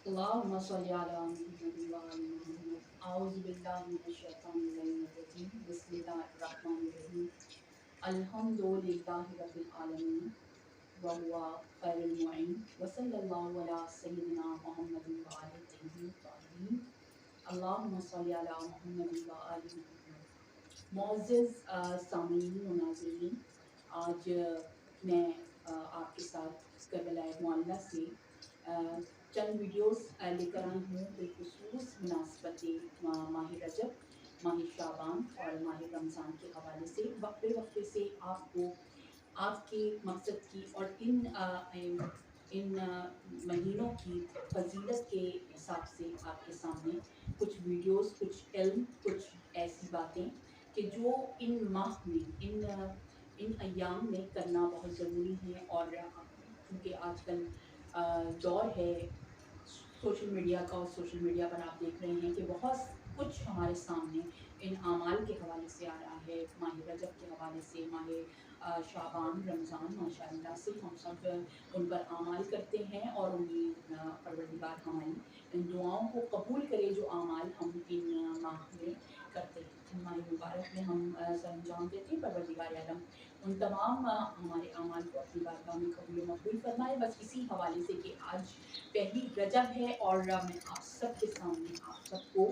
अल्लाहुम्मा सल्ली अला मुहम्मद व आलि मुहम्मद। औज़ु बिल्लाहि मिनश शैतानिर रजीम। बिस्मिल्लाहिर रहमानिर रहीम। अल्हम्दुलिल्लाहि रब्बिल आलमीन व हुवा खैरुल मुईन व सल्लल्लाहु अला सय्यिदिना मुहम्मदिन व आलिहि तय्यिबीन ताहिरीन। अल्लाहुम्मा सल्ली अला मुहम्मद व आलि मुहम्मद। मुअज़्ज़िज़ सामीन व नाज़रीन, आज मैं आपके साथ करबलाए मुअल्ला से चंद वीडियोस लेकर आई हूँ बिलखुसूस मुनासबत माह रजब, माह शाबान और माह रमज़ान के हवाले से। वक्फे वक्फे से आपको आपके मकसद की और इन महीनों की फजीलत के हिसाब से आपके सामने कुछ वीडियोस, कुछ इल्म, कुछ ऐसी बातें कि जो इन माह में इन अयाम में करना बहुत ज़रूरी है। और क्योंकि आजकल दौर है सोशल मीडिया का, और सोशल मीडिया पर आप देख रहे हैं कि बहुत कुछ हमारे सामने इन आमाल के हवाले से आ रहा है। माह रजब के हवाले से, माह शाबान, रमज़ान, माशाअल्लाह से हम सब उन पर आमाल करते हैं और उम्मीद परवरदिगार हमारी इन दुआओं को कबूल करे जो आमाल हम इन माह में करते हैं, इन माह मुबारक में हम सरअंजाम देते हैं। परवरदिगार आलम उन तमाम हमारे आमाल को अपनी बारगाह में कबूल मकबूल फरमाए। बस इसी हवाले से कि आज पहली रजब है और मैं आप सबके सामने आप सबको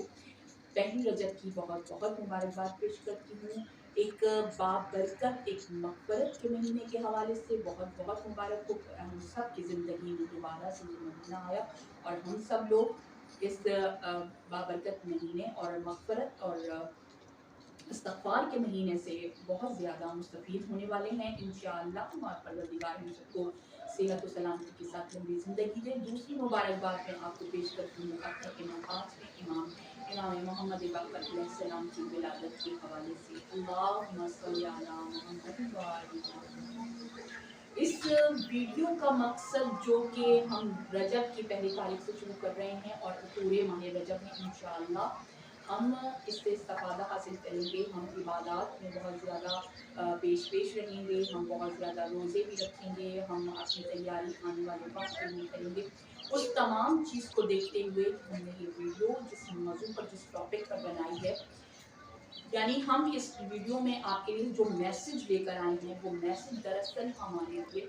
पहली रजब की बहुत बहुत मुबारकबाद पेश करती हूँ। एक बाबरकत, एक मग़फ़िरत के महीने के हवाले से बहुत बहुत मुबारक हो। हम सब की ज़िंदगी में दोबारा से ये महीना आया और हम सब लोग इस बाबरकत महीने और मग़फ़िरत और इस्तग़फ़ार के महीने से बहुत ज़्यादा मुस्तफ़ीद होने वाले हैं इंशाअल्लाह। हमारे परवरदिगार हम सबको सेहत और सलामती के साथ लंबी ज़िंदगी दे। दूसरी मुबारकबाद मैं आपको पेश करती हूँ अपने इमाम, पाँचवें इमाम मोहम्मद बाक़र अलैहिस्सलाम की विलादत के हवाले से। अल्लाहुम्मा सल्ली अला मुहम्मद व आलि मुहम्मद। इस वीडियो का मकसद जो कि हम रजब की पहली तारीख से शुरू कर रहे हैं और पूरे माह रजब में इंशाअल्लाह हम इससे इस्तिफ़ादा हासिल करेंगे। हम इबादत में बहुत ज़्यादा पेश रहेंगे, हम बहुत ज़्यादा रोज़े भी रखेंगे, हम अपनी तैयारी आने वाले वक्त के लिए करेंगे। उस तमाम चीज़ को देखते हुए कि हमने ये वीडियो जिस मौजू पर, जिस टॉपिक पर बनाई है, यानी हम इस वीडियो में आपके लिए जो मैसेज लेकर आए हैं वो मैसेज दरअसल हमारे लिए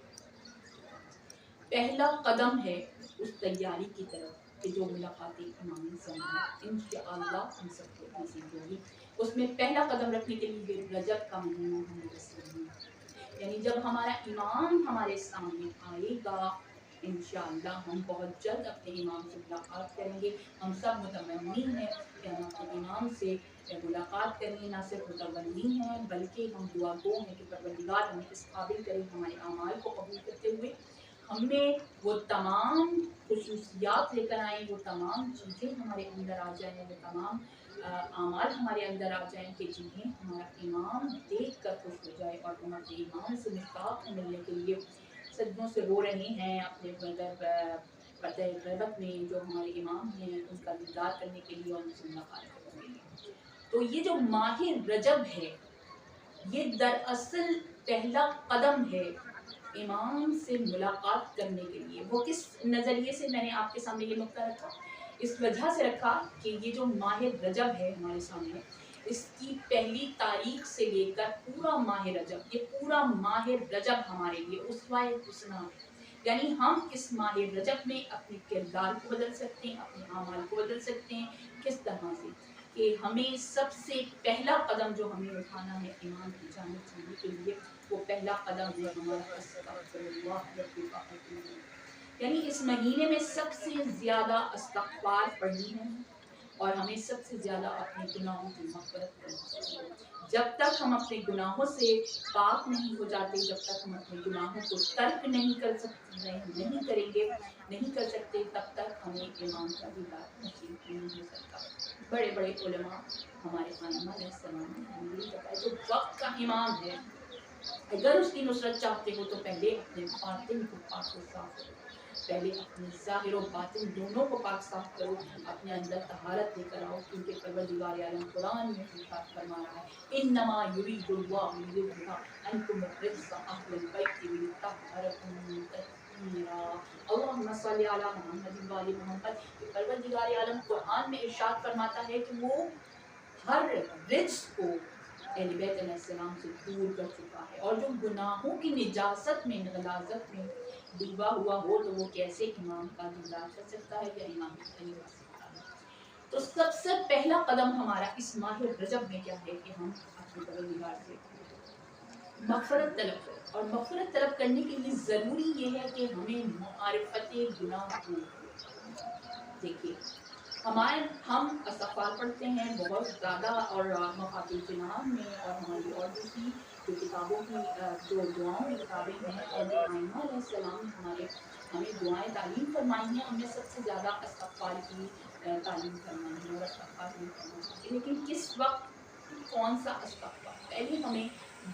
पहला कदम है उस तैयारी की तरफ कि जो मुलाकात इमाम ज़मान इंशाअल्लाह हम सबको नसीब होगी। उसमें पहला कदम रखने के लिए रजब का महीना हमारे सामने, यानी जब हमारा इमाम हमारे सामने आएगा इंशाअल्लाह हम बहुत जल्द अपने इमाम से मुलाकात करेंगे। हम सब मुतमन्नी हैं कि हम अपने इमाम से मुलाकात करें। ना सिर्फ मुतमन्नी हैं बल्कि हम दुआ गो हैं कि परवरदिगार हमें इस काबिल करे हमारे अमाल को कबूल करते हुए हमें वो तमाम खुसूसियात लेकर आएँ, वो तमाम चीज़ें हमारे अंदर आ जाएँ, वो तमाम आमाल हमारे अंदर आ जाएँ कि जिन्हें हमारा इमाम देख कर खुश हो जाए और हम अपने इमाम से मुश्ताक हैं मिलने के लिए, सजदों से रो रहे हैं अपने मतलब पर्दे ग़ैबत में जो हमारे इमाम हैं उनका दीदार करने के लिए और उनसे मुलाकात करने के लिए। तो ये जो माह रजब है, ये दरअसल पहला कदम है इमाम से मुलाकात करने के लिए। वो किस नज़रिए से मैंने आपके सामने ये नुक्ता रखा? इस वजह से रखा कि ये जो माह रजब है हमारे सामने, इसकी पहली तारीख से लेकर पूरा माह रजब, ये पूरा माह रजब हमारे लिए उसवाए हुस्ना है। यानी हम इस माह रजब में अपने किरदार को बदल सकते हैं, अपने अमाल को बदल सकते हैं। किस तरह से? कि हमें सबसे पहला कदम जो हमें उठाना है इमाम की जानिब जाने के लिए, वो पहला कदम है हमारा अस्तगफिरुल्लाह रब्बिल आलमीन। यानी इस महीने में सबसे ज़्यादा इस्तग़फ़ार पढ़नी है और हमें सबसे ज़्यादा अपने गुनाहों की मग़फ़िरत करनी चाहिए। जब तक हम अपने गुनाहों से पाक नहीं हो जाते, जब तक हम अपने गुनाहों को तर्क नहीं कर सकते, नहीं करेंगे, नहीं कर सकते, तब तक हमें इमाम का दीदार नसीब नहीं हो सकता। बड़े-बड़े उलमा हमारे आइम्मा अलैहिस्सलाम ने हमें यही बताया, जो वक़्त का इमाम है, अगर उसकी नुसरत चाहते हो तो पहले अपने बातिन को पाक व साफ़ करो। पहले अपने ज़ाहिर और बातिन दोनों को पाक साफ़ करो, अपने अंदर तहारत लेकर आओ, क्योंकि परवरदिगार आलम कुरान में इरशाद फरमा रहा है, इन्नमा युरीदुल्लाहु लियुज़हिबा अन्कुम अर्रिज्सा अहलल बैति व युतहहिरकुम तत्हीरा। कसीरा अल्लाहुम्मा सल्ली अला मुहम्मद व आलि मुहम्मद। परवरदिगार आलम कुरान में इरशाद फरमाता है कि वो हर रिज्क को अहले बैत अलैहिस्सलाम से दूर कर चुका है, और जो गुनाहों की निजासत में गलाजत में डूबा हुआ हो तो वो कैसे इमाम का दीदार कर सकता है या इमाम की करीब आ सकता है। तो सबसे पहला कदम हमारा इस माह रजब में क्या है कि हम अपने परवरदिगार से मग़फ़िरत तलब करें, और मग़फ़िरत तलब करने के लिए ज़रूरी ये है कि हमें मारिफत गुनाह हो। देखिए हम इस्तग़फ़ार पढ़ते हैं बहुत ज़्यादा, और मफ़ातिहुल जिनान में और हमारी और दूसरी जो किताबों की जो दुआओं की किताबें हैं और जो आइम्मा अलैहिस्सलाम ने हमें दुआएं तालीम फरमाई हैं, उनमें सबसे ज़्यादा इस्तग़फ़ार की तालीम फरमाई है और इस्तग़फ़ार नहीं करना चाहिए। लेकिन किस वक्त कौन सा इस्तग़फ़ार? पहले हमें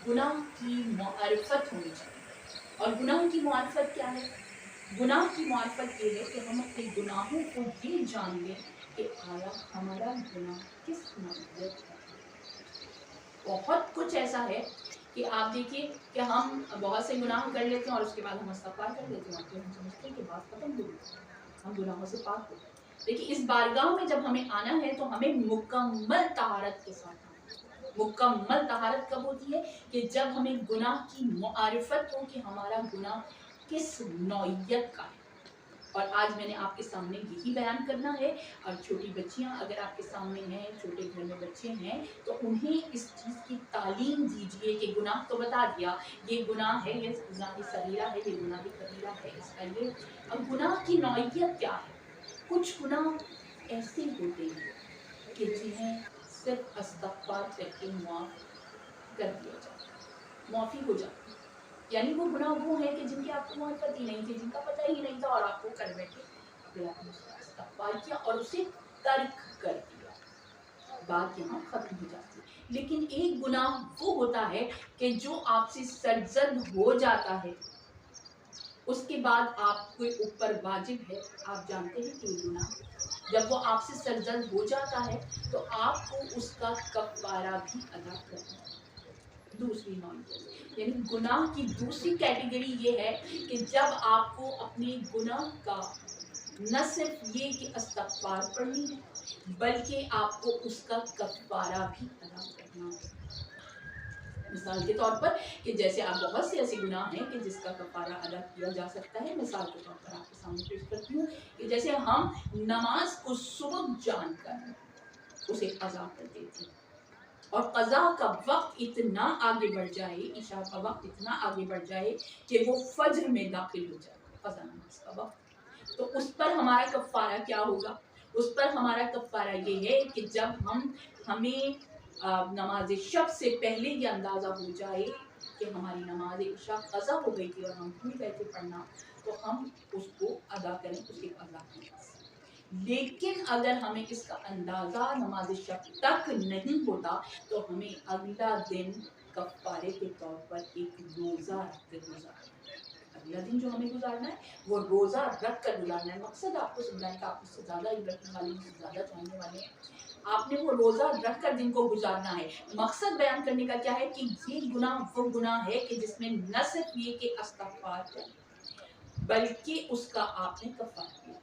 गुनाह की मारिफत होनी चाहिए। और गुनाह की मारिफत क्या है? गुनाह की मारिफत ये है कि हम अपने गुनाहों को ये जान लें कि आया हमारा गुनाह किस नौइयत का है। बहुत कुछ ऐसा है कि आप देखिए कि हम बहुत से गुनाह कर लेते हैं और उसके बाद हम इस्तग़फ़ार कर लेते हैं, तो हम समझते हैं कि बात खत्म हो गई, हम गुनाहों से पाक हो गए। देखिए इस बारगाह में जब हमें आना है तो हमें मुकम्मल तहारत के साथ आना है। मुकम्मल तहारत कब होती है? कि जब हमें गुनाह की मारिफत हो कि हमारा गुनाह किस नौइयत का है। और आज मैंने आपके सामने यही बयान करना है। और छोटी बच्चियां अगर आपके सामने हैं, छोटे घर में बच्चे हैं, तो उन्हें इस चीज़ की तालीम दीजिए कि गुनाह तो बता दिया, ये गुनाह है, ये गुनाह सगीरा है, ये गुनाह कबीरा है, इसका ये। अब गुनाह की नौइयत क्या है? कुछ गुनाह ऐसे होते हैं कि जिन्हें सिर्फ इस्तग़फ़ार करके माफ़ कर दिया जाए, माफ़ी हो जाती है। यानी वो गुनाह वो है कि जिनकी आपको मारिफत ही नहीं थी, जिनका पता ही नहीं था, और आपको कर बैठे, फिर आपने उसका इस्तग़फ़ार किया और उसे तर्क कर दिया, बात यहाँ खत्म हो जाती है। लेकिन एक गुनाह वो होता है कि जो आपसे सरजद हो जाता है, उसके बाद आपके ऊपर वाजिब है, आप जानते हैं कि ये गुनाह जब वो आपसे सरजद हो जाता है तो आपको उसका कफ़ारा भी अदा करना है। दूसरी नौइयत यानी गुनाह की दूसरी कैटेगरी ये है कि जब आपको अपने गुनाह का न सिर्फ ये कि इस्तग़फ़ार पढ़नी है, बल्कि आपको उसका कफ़ारा भी अदा करना है। मिसाल के तौर पर कि जैसे आप बहुत से ऐसे गुनाह हैं कि जिसका कफ़ारा अदा किया जा सकता है। मिसाल के तौर पर आपके सामने पेश करती हूँ कि जैसे हम नमाज को सुबह जानकर उसे क़ज़ा कर देते हैं, और क़ज़ा का वक्त इतना आगे बढ़ जाए, इशा का वक्त इतना आगे बढ़ जाए कि वो फज्र में दाखिल हो जाए, क़ज़ा नमाज का वक्त, तो उस पर हमारा कफ़ारा क्या होगा? उस पर हमारा कफ़ारा ये है कि जब हमें नमाज शब से पहले ये अंदाज़ा हो जाए कि हमारी नमाज इशा क़ज़ा हो गई थी और हम भूल गए थे पढ़ना, तो हम उसको अदा करें, उसके क़ज़ा की। लेकिन अगर हमें इसका अंदाज़ा नमाज शब तक नहीं होता तो हमें अगला दिन कफ़ारे के तौर पर एक रोज़ा रखकर गुजारना है। अगला दिन जो हमें गुजारना है वो रोज़ा रख कर गुजारना है। मकसद आपको समझाने का, आप मुझसे ज़्यादा इबरत वाले, मुझसे ज़्यादा जानने वाले हैं। आपने वो रोज़ा रख कर दिन को गुजारना है। मकसद बयान करने का क्या है कि ये गुनाह वो गुनाह है कि जिसमें न सिर्फ ये कि इस्तग़फ़ार है, बल्कि उसका आपने कफ़ारा किया।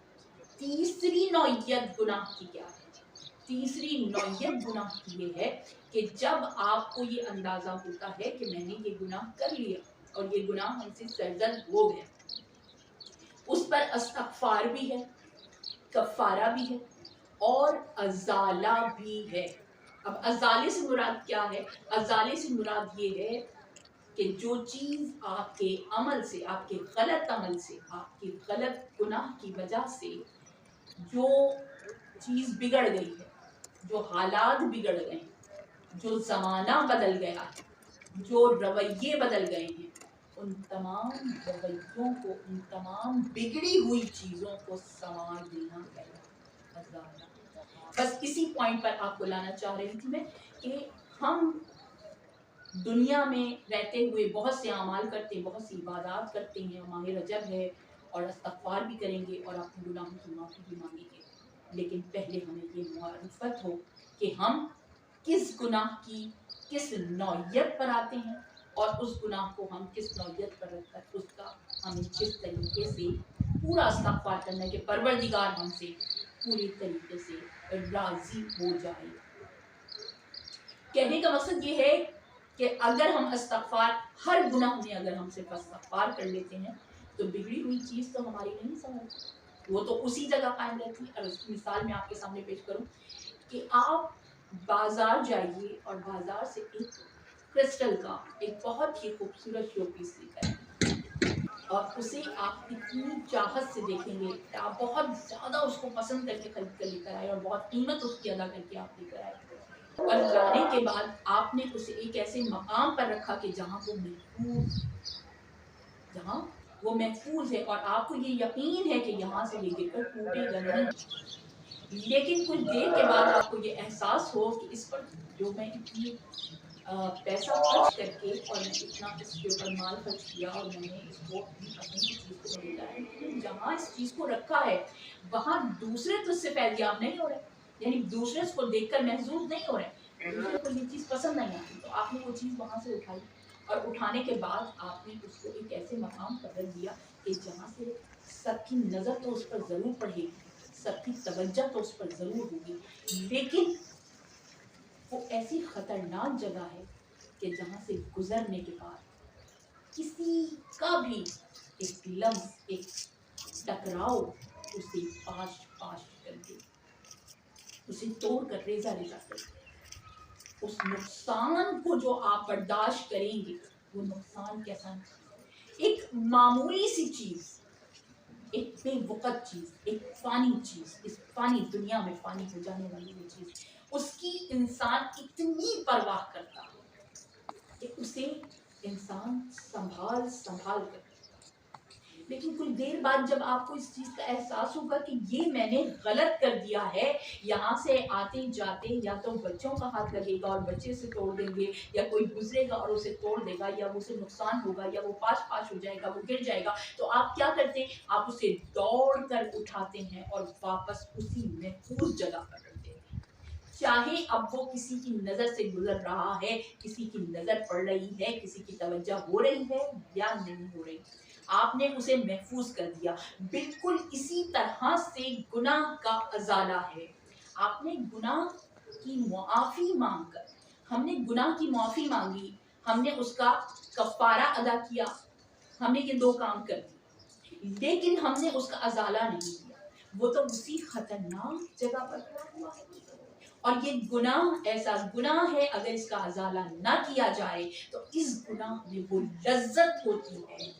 तीसरी नौइयत गुनाह की क्या है? तीसरी नौइयत गुनाह की ये है कि जब आपको ये अंदाज़ा होता है कि मैंने ये गुनाह कर लिया और ये गुनाह हमसे सरजद हो गया, उस पर इस्तग़फ़ार भी है, कफ़ारा भी है और अज़ाला भी है। अब अज़ाले से मुराद क्या है? अज़ाले से मुराद ये है कि जो चीज़ आपके अमल से, आपके गलत अमल से, आपके गलत गुनाह की वजह से जो चीज़ बिगड़ गई है, जो हालात बिगड़ गए हैं, जो ज़माना बदल गया है, जो रवैये बदल गए हैं, उन तमाम रवैयों को, उन तमाम बिगड़ी हुई चीज़ों को संवार देना कहलाता है अज़ाला। बस इसी पॉइंट पर आपको लाना चाह रही थी मैं कि हम दुनिया में रहते हुए बहुत से अमाल करते हैं, बहुत सी इबादत करते हैं, माह रजब है और इस्तग़फ़ार भी करेंगे और अपने गुनाहों की माफ़ी भी मांगेंगे, लेकिन पहले हमें ये मारिफत हो कि हम किस गुनाह की किस नौइयत पर आते हैं और उस गुनाह को हम किस नौइयत पर रखकर उसका हमें जिस तरीके से पूरा इस्तग़फ़ार करना है कि परवरदिगार हमसे पूरी तरीके से राज़ी हो जाए। कहने का मकसद ये है कि अगर हम इस्तग़फ़ार हर गुनाह में अगर हम सिर्फ इस्तग़फ़ार कर लेते हैं तो बिगड़ी हुई चीज़ तो हमारी नहीं संभलती, वो तो उसी जगह कायम रहती है। और उसकी मिसाल मैं आपके सामने पेश करूं कि आप बाजार जाइए और बाजार से एक क्रिस्टल का एक बहुत ही खूबसूरत शो पीस लेकर आइए और उसे आप इतनी चाहत से देखेंगे, आप बहुत ज़्यादा उसको पसंद करके खरीद कर लेकर आए और बहुत कीमत उसकी अदा करके आप लेकर आए और लाने के बाद आपने उसे एक ऐसे मकाम पर रखा कि जहाँ वो महफूज है और आपको ये यकीन है कि यहाँ से ये गिरकर टूटेगा नहीं। लेकिन कुछ देर के बाद आपको ये एहसास हो कि इस पर जो मैं इतनी पैसा खर्च करके और मैं इतना इसके ऊपर माल खर्च किया और मैंने इसको अपनी पसंद की चीज़ को खरीदा है, लेकिन जहाँ इस चीज़ को रखा है वहाँ दूसरे तो उससे फैजियाब नहीं हो रहे, यानी दूसरे उसको देखकर महसूस नहीं हो रहे, दूसरे को ये चीज़ पसंद नहीं आती। तो आपने वो चीज़ वहाँ से उठाई और उठाने के बाद आपने उसको एक ऐसे मकाम पर रख दिया कि जहाँ से सबकी नज़र तो उस पर ज़रूर पड़ेगी, सबकी तवज्जो तो उस पर ज़रूर होगी, लेकिन वो ऐसी खतरनाक जगह है कि जहाँ से गुजरने के बाद किसी का भी एक लम्स, एक टकराव उसे पाश पाश कर दे, उसे तोड़ कर रेजा रेजा कर दे। उस नुकसान को जो आप बर्दाश्त करेंगे वो नुकसान कैसा, एक मामूली सी चीज़, एक बेवकत चीज़, एक फ़ानी चीज़, इस फ़ानी दुनिया में फ़ानी हो जाने वाली वो चीज़, उसकी इंसान इतनी परवाह करता है कि उसे इंसान संभाल संभाल कर, लेकिन कुछ देर बाद जब आपको इस चीज़ का एहसास होगा कि ये मैंने गलत कर दिया है, यहाँ से आते जाते या तो बच्चों का हाथ लगेगा और बच्चे उसे तोड़ देंगे, या कोई गुजरेगा और उसे तोड़ देगा, या उसे नुकसान होगा, या वो पास पास हो जाएगा, वो गिर जाएगा, तो आप क्या करते हैं, आप उसे दौड़ कर उठाते हैं और वापस उसी महफूज जगह पर रखते हैं। चाहे अब वो किसी की नज़र से गुजर रहा है, किसी की नज़र पड़ रही है, किसी की तवज्जो हो रही है या नहीं हो रही, आपने उसे महफूज कर दिया। बिल्कुल इसी तरह से गुनाह का अजाला है। आपने गुनाह की मुआफ़ी मांग कर, हमने गुनाह की मुआफ़ी मांगी, हमने उसका कफ़ारा अदा किया, हमने ये दो काम कर दिए, लेकिन हमने उसका अजाला नहीं किया, वो तो उसी खतरनाक जगह पर खड़ा हुआ है। और ये गुनाह ऐसा गुनाह है, अगर इसका अजाला ना किया जाए तो इस गुनाह में वो लज्जत होती है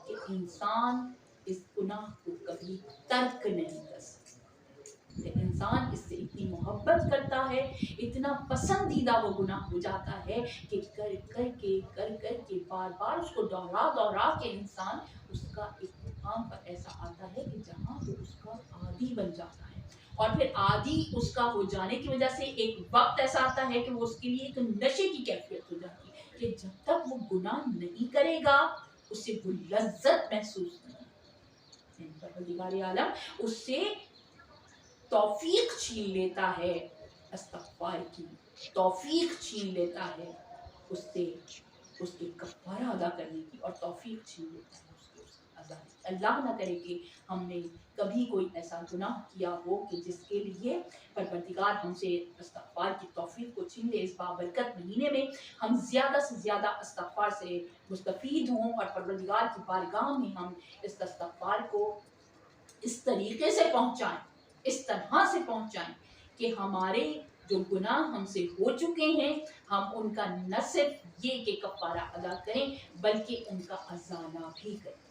कि इंसान इस गुनाह को कभी तर्क नहीं कर सकता। इंसान इससे इतनी मोहब्बत करता है, इतना पसंदीदा वो गुनाह हो जाता है कि कर के बार बार उसको दोहरा दोहरा के इंसान उसका एक मुकाम पर ऐसा आता है कि जहाँ वो उसका आदी बन जाता है, और फिर आदी उसका हो जाने की वजह से एक वक्त ऐसा आता है कि वो उसके लिए एक नशे की कैफियत हो जाती है कि जब तक वो गुनाह नहीं करेगा उसे वो लज्जत महसूस नहीं, परवरदिगार आलम उससे तौफीक छीन लेता है, इस्तग़फ़ार की तौफीक छीन लेता है, उससे उसके कफ़ारा अदा करने की और तौफीक छीन लेता है उसके अदा। अल्लाह ना करे कि हमने कभी कोई ऐसा गुनाह किया हो कि जिसके लिए परवरदिगार हमसे इस्तग़फ़ार की तौफीक को छीन ले। इस बाबरकत महीने में हम ज़्यादा से ज़्यादा इस्तग़फ़ार से मुस्तफ़ीद हों और परवरदिगार की बारगाह में हम इस इस्तग़फ़ार को इस तरीके से पहुँचाएँ, इस तरह से पहुँचाएँ कि हमारे जो गुनाह हमसे हो चुके हैं हम उनका न सिर्फ ये कि कफ़ारा अदा करें बल्कि उनका अज़ाला भी करें।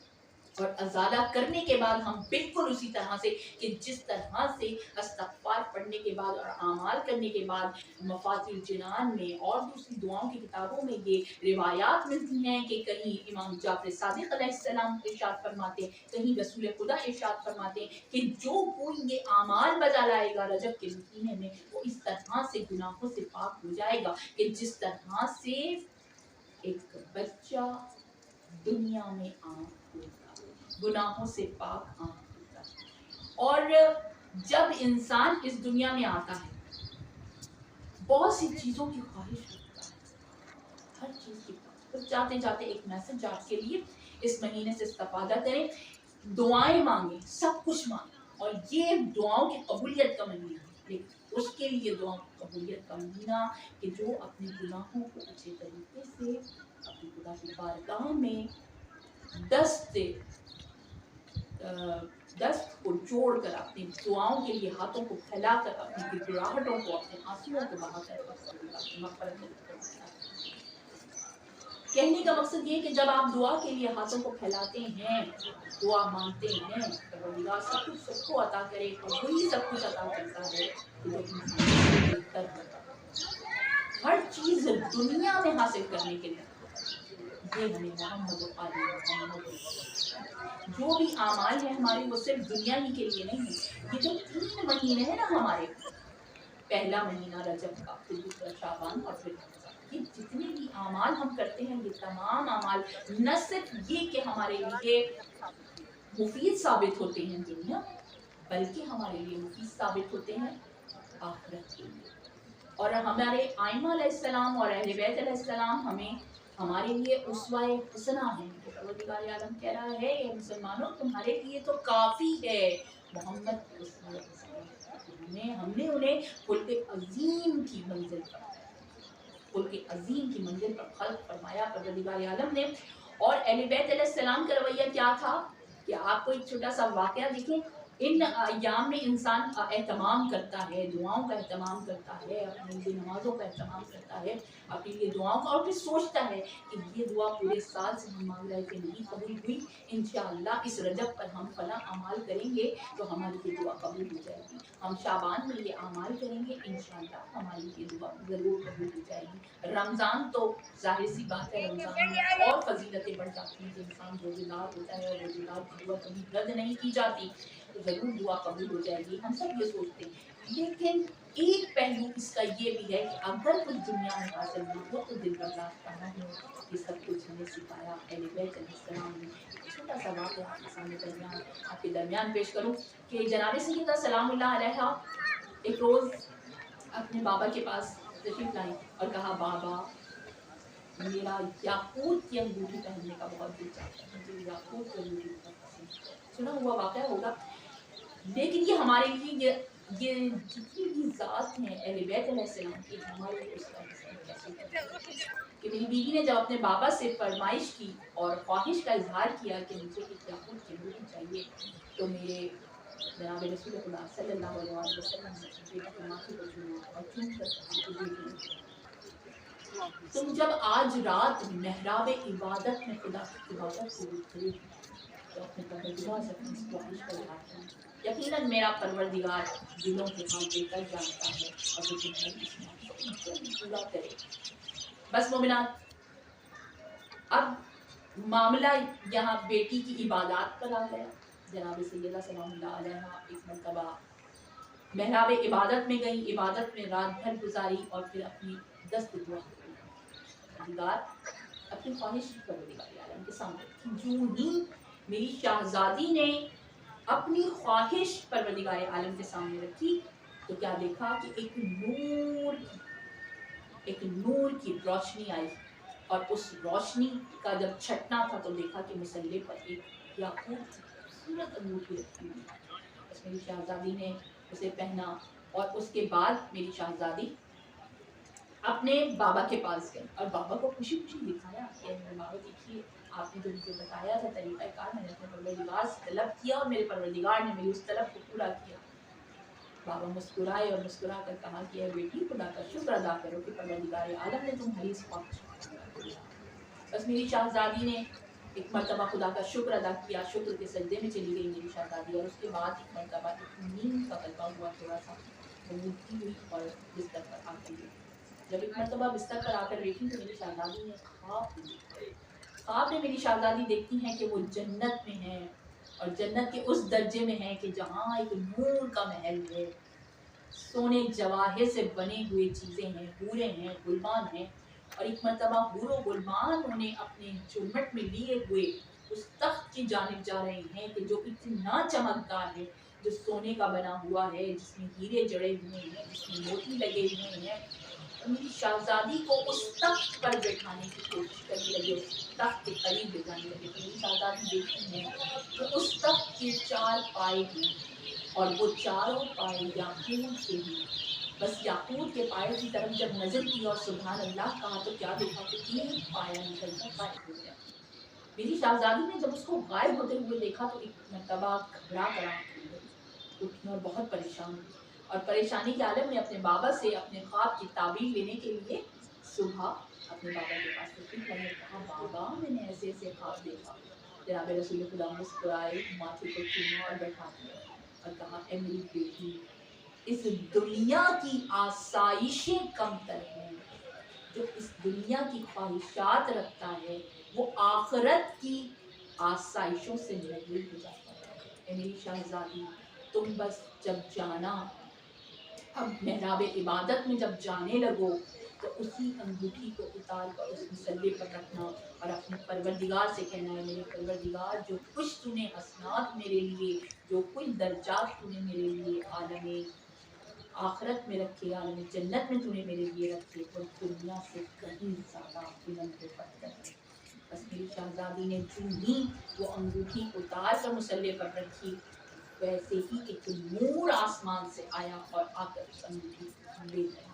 और अज़ाला करने के बाद हम बिल्कुल उसी तरह से कि जिस तरह से इस्तग़फ़ार पढ़ने के बाद और आमाल करने के बाद मफ़ातिहुल जिनान में और दूसरी दुआओं की किताबों में ये रिवायात मिलती हैं कि कहीं इमाम जाफ़र सादिक़ अलैहिस्सलाम इरशाद फरमाते, कहीं रसूल खुदा इरशाद फरमाते कि जो कोई ये आमाल बजा लाएगा रजब के महीने में वो इस तरह से गुनाहों से पाक हो जाएगा कि जिस तरह से एक बच्चा दुनिया में आँख खोलता, गुनाहों से पाक आँख खोलता। और जब इंसान इस दुनिया में आता है बहुत सी चीज़ों की ख्वाहिश रखता है, हर चीज़ की ख्वाहिश। तो जाते जाते एक मैसेज आपके लिए, इस महीने से इस्तेफादा करें, दुआएं मांगें, सब कुछ मांगें। और ये दुआओं की कबूलियत का महीना है, लेकिन उसके लिए दुआओं की कबूलियत का महीना कि जो अपने गुनाहों को अच्छे तरीके से अपनी खुदा की बारगाह में दस्त को जोड़कर अपनी दुआओं के लिए हाथों को फैलाकर अपनी गिड़गिड़ाहटों को, अपने आंसुओं को बहाकर कहने का मकसद ये कि जब आप दुआ के लिए हाथों को फैलाते हैं, दुआ मांगते हैं, परवरदिगार सब कुछ सबको अता करे, और वही सब कुछ अता करता है जो इंसान बेहतर करता है। हर चीज दुनिया में हासिल करने के लिए ये हमें जो भी आमाल है हमारे, वो सिर्फ दुनिया ही के लिए नहीं है। ये जो 3 महीने हैं ना हमारे, पहला महीना रजब का, फिर दूसरा शाबान और फिर ये जितने भी आमाल हम करते हैं, ये तमाम आमाल न सिर्फ ये कि हमारे लिए मुफीद साबित होते हैं दुनिया में, बल्कि हमारे लिए मुफीद साबित होते हैं आखिरत के लिए। और हमारे आइमा अलैहिस्सलाम और अहले बैत अलैहिस्सलाम हमें हमारे लिए उसवाए हुस्ना है। परवरदिगार आलम कह रहा है, ये मुसलमानों तुम्हारे लिए तो काफ़ी है मोहम्मद हमने उन्हें खुल्क अजीम की मंजिल पर खल्क फरमाया परवरदिगार आलम ने। और अहले बैत अलैहिस्सलाम का रवैया क्या था कि आपको एक छोटा सा वाक़या देखें। इन अय्याम में इंसान एहतमाम करता है, दुआओं का एहतमाम करता है, अपनी लिए नमाज़ों का एहतमाम करता है, अपने लिए दुआओं का, और फिर सोचता है कि ये दुआ पूरे साल से हम मांग रहे थे, नहीं कबूल हुई, इंशाअल्लाह इस रजब पर हम फला अमाल करेंगे तो हमारी ये दुआ कबूल हो जाएगी। हम शाबान में ये अमाल करेंगे, इंशाअल्लाह हमारी ये दुआ ज़रूर कबूल हो जाएगी। रमज़ान तो जाहिर सी बात है, रमज़ान में और फजीलतें बढ़ जाती हैं कि इंसान रोज़ेदार होता है, और रोज़ेदार की दुआ कभी रद्द नहीं की जाती, तो ज़रूर दुआ कबूल हो जाएगी। हम सब ये सोचते हैं, लेकिन एक पहलू इसका ये भी है कि अगर कुछ दुनिया में हासिल ना हो तो दिल बर्दाश्त ना हो। ये सब कुछ हमें सिखाया अहले बैत अलैहिस्सलाम ने। छोटा सा वाक़या आपके दरमियान पेश करूँ कि जनाब सैयदा सलामुल्लाह अलैहा एक रोज़ अपने बाबा के पास तशरीफ़ लाई और कहा, बाबा मेरा याकूत की अंगूठी पहनने का बहुत दिल चाहता है, मुझे याकूत की अंगूठी बहुत पसंद है। सुना हुआ वाक़या होगा, लेकिन ये हमारे लिए ये जितनी भी ज़ात हैं अहले बैत अलैहिस्सलाम की, हमारे लिए उसका कैसे कि मेरी बीवी ने जब अपने बाबा से फरमाइश की और ख्वाहिश का इजहार किया कि मुझे एक याकूत की अंगूठी चाहिए, तो मेरे जनाब रसूलुल्लाह सल्लल्लाहु अलैहि वसल्लम ने बेटी के माथे पर चूमा और चूम कर तुम जब आज रात मेहराब इबादत में खुदा की इबादत को उतरे तो अपने परवरदिगार से अपनी इस ख्वाहिश का इजहार करें। यकीनन मेरा परवरदिगार दिलों के काम बेहतर जानता है और वो तुम्हारी इस ख्वाहिश को पूरा करे। बस मोमिनात, अब मामला यहाँ बेटी की इबादत पर आ गया। जनाब सैयदा सलामुल्लाह अलैहा एक मरतबा मेहराब इबादत में गई, इबादत में रात भर गुजारी और फिर अपनी दस्त दुआ अपनी ख्वाहिश परवरदिगार आलम के सामने रखी। जो ही मेरी शहजादी ने अपनी ख्वाहिश परवरदिगार आलम के सामने रखी तो क्या देखा कि एक नूर की रोशनी आई, और उस रोशनी का जब छटना था तो देखा कि मुसल्ले पर एक याकूत खूबसूरत अंगूठी रखी हुई। बस मेरी शहजादी ने उसे पहना और उसके बाद मेरी शहजादी अपने बाबा के पास गई और बाबा को खुशी खुशी दिखाया कि मेरे बाबा देखिए आपने जो मुझे बताया था तरीक़ाकार, मैंने अपने परवरदिगार से तलब किया और मेरे परवरदिगार ने मेरी उस तलब को पूरा किया। बाबा मुस्कुराए और मुस्कुरा कर कहा कि बेटी खुदा का शुक्र अदा करो कि परवरदिगार आलम ने तुम्हारी इस ख्वाहिश को। बस मेरी शहजादी ने एक मरतबा खुदा का शुक्र अदा किया, शुक्र के सजदे में चली गई मेरी शहजादी, और उसके बाद एक मरतबा नींद का गलबा हुआ, थोड़ा सा वो उठती हुई और बिस्तर पर आती हुई। जब एक मरतबा बिस्तर पर आकर बैठी तो मेरी शहजादी ने ख्वाब में मेरी शहजादी देखती हैं कि वो जन्नत में है, और जन्नत के उस दर्जे में है कि जहाँ एक नूर का महल है, सोने जवाहिर से बने हुए चीज़ें हैं, हूरें हैं, गुलमान हैं, और एक मरतबा हूरो गुलमान उन्हें अपने झुरमट में लिए हुए उस तख्त की जानिब जा रहे हैं कि जो इतना चमकदार है, जो सोने का बना हुआ है, जिसमें हीरे जड़े हुए हैं, जिसमें मोती लगे हुए हैं, اور میری شہزادی کو اس تخت پر بیٹھانے کی کوشش کرنے لگے، اس تخت کے قریب لے جانے لگے. تو میری شہزادی دیکھتی ہیں کہ اس تخت کے 4 پائے ہیں اور وہ چاروں پائے یاقوت کے ہیں. بس یاقوت کے پائے کی طرف جب نظر کی اور سبحان اللہ کہا تو کیا دیکھا کہ ایک پایا نکل کر غائب ہو گیا. میری شہزادی نے جب اس کو غائب ہوتے ہوئے دیکھا تو ایک مرتبہ گھبرا کر آنکھ کھول گئی، اٹھی اور بہت پریشان ہوئی اور پریشانی کے عالم میں اپنے بابا سے اپنے خواب کی تعبیر لینے کے لیے صبح اپنے بابا کے پاس تشریف لائی اور کہا بابا میں نے ایسے ایسے خواب دیکھا. جناب رسول خدا مسکرائے، ماتھے کو چوما اور بیٹھا دیا اور کہا اے میری بیٹی، اس دنیا کی آسائشیں کم تر ہیں. جو اس دنیا کی خواہشات رکھتا ہے وہ آخرت کی آسائشوں سے محروم ہو جاتا ہے. اے میری شہزادی، تم بس جب جانا، اب محراب عبادت میں جب جانے لگو تو اسی انگوٹھی کو اتار کر اس مسلے پر رکھنا اور اپنے پروردگار سے کہنا ہے میرے پروردگار، جو کچھ تو نے حسنات میرے لیے، جو کچھ درجات تو نے میرے لیے عالم آخرت میں رکھے، عالم جنت میں تو نے میرے لیے رکھے، وہ دنیا سے کہیں زیادہ بلند و برتر ہے. بس میری شہزادی نے جو ہی وہ انگوٹھی اتار کر مسلے پر رکھی، ویسے ہی ایک نور آسمان سے آیا اور آ کر اس انگوٹھی کو لے گیا.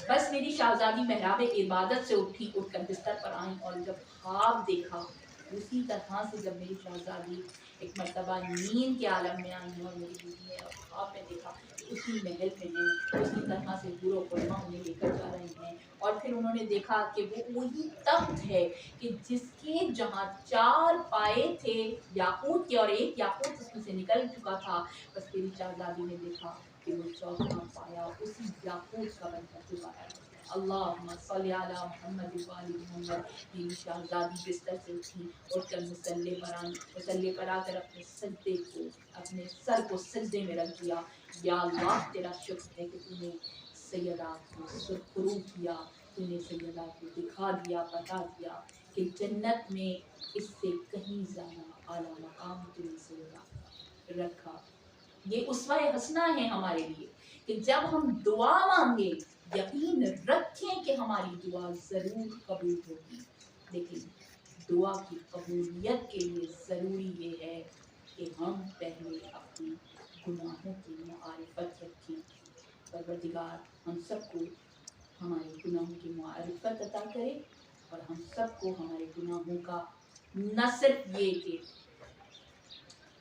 بس میری شہزادی محراب عبادت سے اٹھی، اٹھ کر بستر پر آئیں اور جب خواب دیکھا اسی طرح سے جب میری شہزادی ایک مرتبہ نیند کے عالم میں آئی ہیں اور میری بیوی نے خواب میں دیکھا کہ اسی محل میں ہیں، اسی طرح سے حور و خرما انہیں لے کر جا رہے ہیں. اور پھر انہوں نے دیکھا کہ وہ وہی تخت ہے کہ جس کے جہاں 4 پائے تھے یاقوت کے اور ایک یاقوت اس میں سے نکل چکا تھا. بس میری شہزادی نے دیکھا کہ وہ 4تھا پایا اسی یاقوت کا بن کر دوبارہ لگ گیا. اللہم صلی علی محمد و آل محمد. میری شہزادی بستر سے اٹھی، اٹھ کر مسلے پر آئی، مسلے پر آ کر اپنے سجدے کو، اپنے سر کو سجدے میں رکھ دیا. یا اللہ تیرا شکر ہے کہ تو نے سیدہ کو سرخرو کیا، تو نے سیدہ کو دکھا دیا، بتا دیا کہ جنت میں اس سے کہیں زیادہ اعلیٰ مقام تو نے سیدہ کا رکھا. یہ اسوہ حسنہ ہے ہمارے لیے کہ جب ہم دعا مانگے یقین رکھیں کہ ہماری دعا ضرور قبول ہوگی. لیکن دعا کی قبولیت کے لیے ضروری یہ ہے کہ ہم پہلے اپنے گناہوں کی معرفت رکھیں. پروردگار ہم سب کو ہمارے گناہوں کی معرفت عطا کرے اور ہم سب کو ہمارے گناہوں کا نہ صرف یہ کہ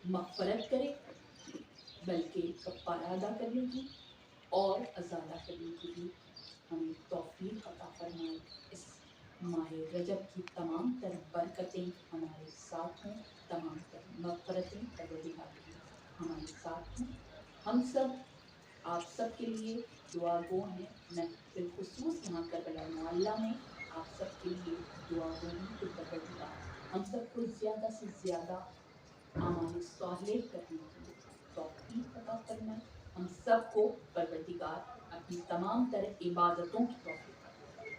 مغفرت کرے بلکہ کفارہ ادا کرنے کی اور ازالہ کرنے کی بھی ہمیں توفیق عطا فرمائے. اس ماہ رجب کی تمام تر برکتیں ہمارے ساتھ ہوں، تمام تر مغفرتیں پروردگار کی ہمارے ساتھ ہوں. ہم سب آپ سب کے لیے دعا گو ہیں. میں بالخصوص یہاں کربلا معلیٰ میں آپ سب کے لیے دعا گو ہوں کہ پروردگار ہم سب کو زیادہ سے زیادہ اعمال صالح کرنے کی توفیق عطا فرمائے. ہم سب کو پروردگار اپنی تمام تر عبادتوں کی توفیق عطا فرمائے.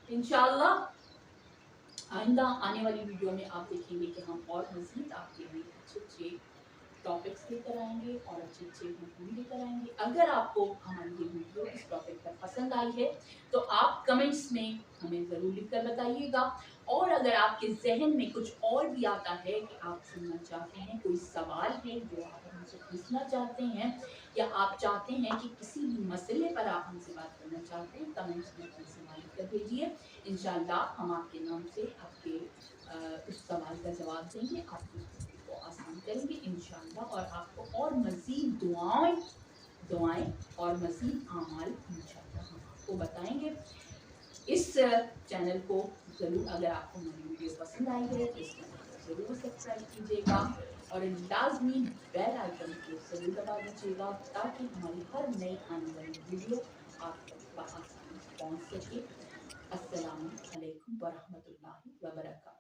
انشاءاللہ آئندہ آنے والی ویڈیو میں آپ دیکھیں گے کہ ہم اور مزید آپ کے لیے اچھے ٹاپکس لے کر آئیں گے اور اچھے مضمون لے کر آئیں گے. اگر آپ کو ہماری یہ ویڈیو اس ٹاپک پر پسند آئی ہے تو آپ کمنٹس میں ہمیں ضرور لکھ کر بتائیے گا. اور اگر آپ کے ذہن میں کچھ اور بھی آتا ہے کہ آپ سننا چاہتے ہیں، کوئی سوال ہے جو آپ ہم سے پوچھنا چاہتے ہیں، یا آپ چاہتے ہیں کہ کسی بھی مسئلے پر آپ ہم سے بات کرنا چاہتے ہیں، کمنٹس میں اپنا سوال لکھ کر بھیجیے. انشاءاللہ ہم آپ کے نام سے آپ کے اس سوال کا جواب دیں گے، آپ کی زندگی کو آسان کریں گے انشاءاللہ، اور آپ کو اور مزید دعائیں اور مزید اعمال انشاءاللہ ہم آپ کو بتائیں گے. اس چینل کو ضرور، اگر آپ کو ہماری ویڈیو پسند آئی ہے تو اس چینل کو ضرور سبسکرائب کیجیے گا اور لازمی بیل آئیکن کو ضرور دبا دیجیے گا تاکہ ہماری ہر نئی آنے والی ویڈیو آپ تک بآسانی پہنچ سکے. السلام علیکم ورحمۃ اللہ وبرکاتہ.